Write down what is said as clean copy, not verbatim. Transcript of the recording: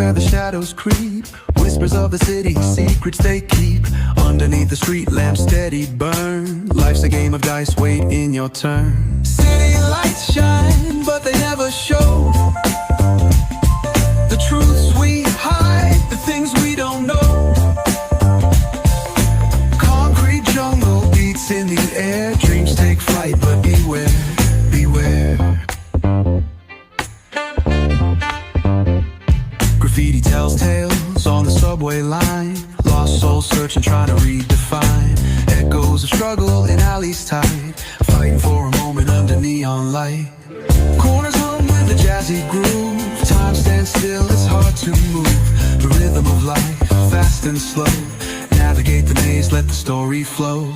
where the shadows creep, whispers of the city, secrets they keep. Underneath the street lamp steady burn. Life's a game of dice, wait in your turn. City lights shine, but they never show the truths we hide, the things we don't know. Concrete jungle beats in the air. Dreams take flight, but beware, beware. Graffiti tells tales on the subway line. Lost souls searching, trying to redefine. Echoes of struggle in alleys tight, fighting for a moment under neon light. Corners hum with the jazzy groove. Time stands still, it's hard to move. The rhythm of life, fast and slow. Navigate the maze, let the story flow.